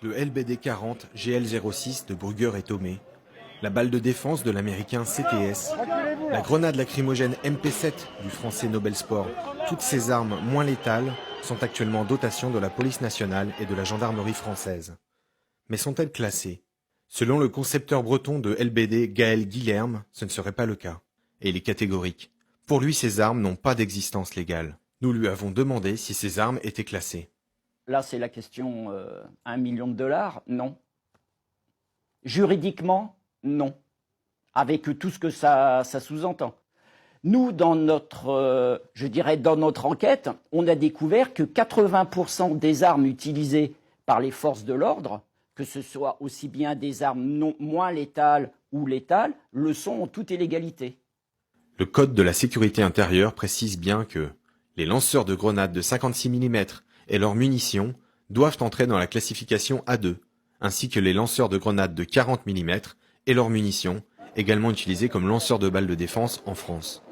Le LBD-40 GL06 de Brugger et Thomé, la balle de défense de l'américain CTS, la grenade lacrymogène MP7 du français Nobel Sport, toutes ces armes moins létales sont actuellement en dotation de la police nationale et de la gendarmerie française. Mais sont-elles classées? Selon le concepteur breton de LBD, Gaël Guilherme, ce ne serait pas le cas. Et il est catégorique. Pour lui, ces armes n'ont pas d'existence légale. Nous lui avons demandé si ces armes étaient classées. Là, c'est la question 1 million de dollars, non. Juridiquement, non. Avec tout ce que ça sous-entend. Nous, dans notre, dans notre enquête, on a découvert que 80% des armes utilisées par les forces de l'ordre, que ce soit aussi bien des armes moins létales ou létales, le sont en toute illégalité. Le Code de la sécurité intérieure précise bien que les lanceurs de grenades de 56 mm et leurs munitions doivent entrer dans la classification A2, ainsi que les lanceurs de grenades de 40 mm et leurs munitions, également utilisés comme lanceurs de balles de défense en France.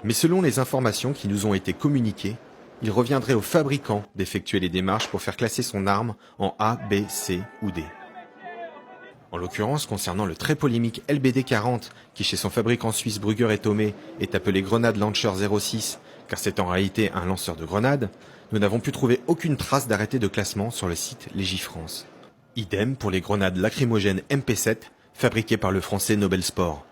Mais selon les informations qui nous ont été communiquées, il reviendrait au fabricant d'effectuer les démarches pour faire classer son arme en A, B, C ou D. En l'occurrence, concernant le très polémique LBD-40, qui chez son fabricant suisse Brugger et Thomé est appelé Grenade Launcher 06, car c'est en réalité un lanceur de grenades, nous n'avons pu trouver aucune trace d'arrêté de classement sur le site Légifrance. Idem pour les grenades lacrymogènes MP7, fabriquées par le français Nobel Sport.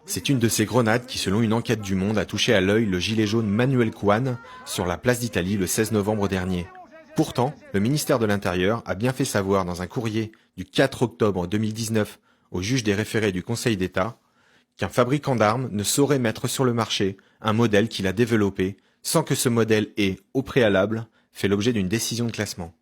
C'est une de ces grenades qui, selon une enquête du Monde, a touché à l'œil le gilet jaune Manuel Couane sur la place d'Italie le 16 novembre dernier. Pourtant, le ministère de l'Intérieur a bien fait savoir dans un courrier du 4 octobre 2019 au juge des référés du Conseil d'État qu'un fabricant d'armes ne saurait mettre sur le marché un modèle qu'il a développé sans que ce modèle ait, au préalable, fait l'objet d'une décision de classement.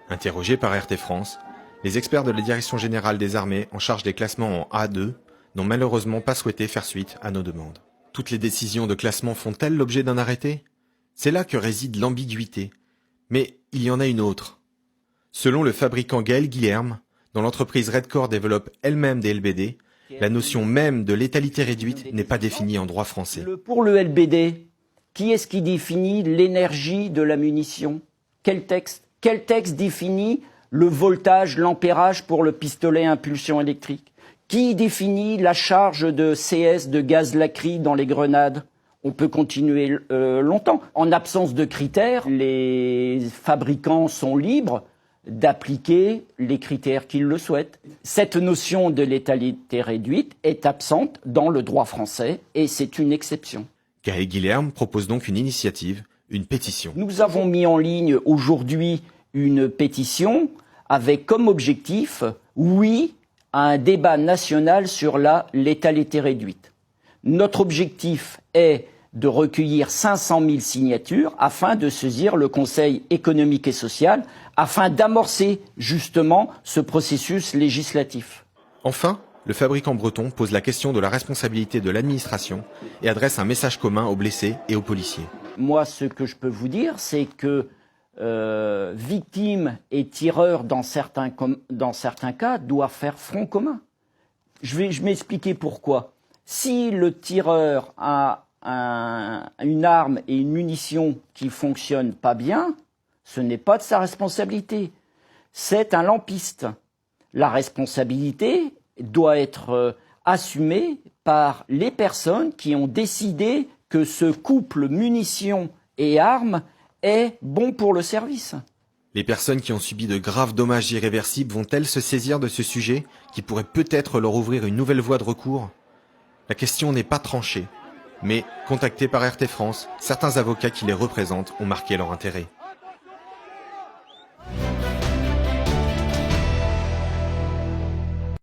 Interrogés par RT France, les experts de la Direction générale des armées en charge des classements en A2 n'ont malheureusement pas souhaité faire suite à nos demandes. Toutes les décisions de classement font-elles l'objet d'un arrêté? C'est là que réside l'ambiguïté. Mais il y en a une autre. Selon le fabricant Gaël Guilherme, dont l'entreprise Redcore développe elle-même des LBD, la notion même de létalité réduite n'est pas définie en droit français. Pour le LBD, qui est-ce qui définit l'énergie de la munition? Quel texte définit le voltage, l'ampérage pour le pistolet à impulsion électrique? Qui définit la charge de CS, de gaz lacry dans les grenades? On peut continuer longtemps. En absence de critères, les fabricants sont libres d'appliquer les critères qu'ils le souhaitent. Cette notion de létalité réduite est absente dans le droit français et c'est une exception. Gaël Guilherme propose donc une initiative, une pétition. Nous avons mis en ligne aujourd'hui une pétition avec comme objectif, oui, à un débat national sur la létalité réduite. Notre objectif est de recueillir 500 000 signatures afin de saisir le Conseil économique et social, afin d'amorcer justement ce processus législatif. Enfin, le fabricant breton pose la question de la responsabilité de l'administration et adresse un message commun aux blessés et aux policiers. Moi, ce que je peux vous dire, c'est que victimes et tireurs, dans certains cas, doivent faire front commun. Je vais m'expliquer pourquoi. Si le tireur a une arme et une munition qui ne fonctionnent pas bien, ce n'est pas de sa responsabilité. C'est un lampiste. La responsabilité doit être assumée par les personnes qui ont décidé que ce couple munitions et armes est bon pour le service. Les personnes qui ont subi de graves dommages irréversibles vont-elles se saisir de ce sujet qui pourrait peut-être leur ouvrir une nouvelle voie de recours? La question n'est pas tranchée, mais contactés par RT France, certains avocats qui les représentent ont marqué leur intérêt.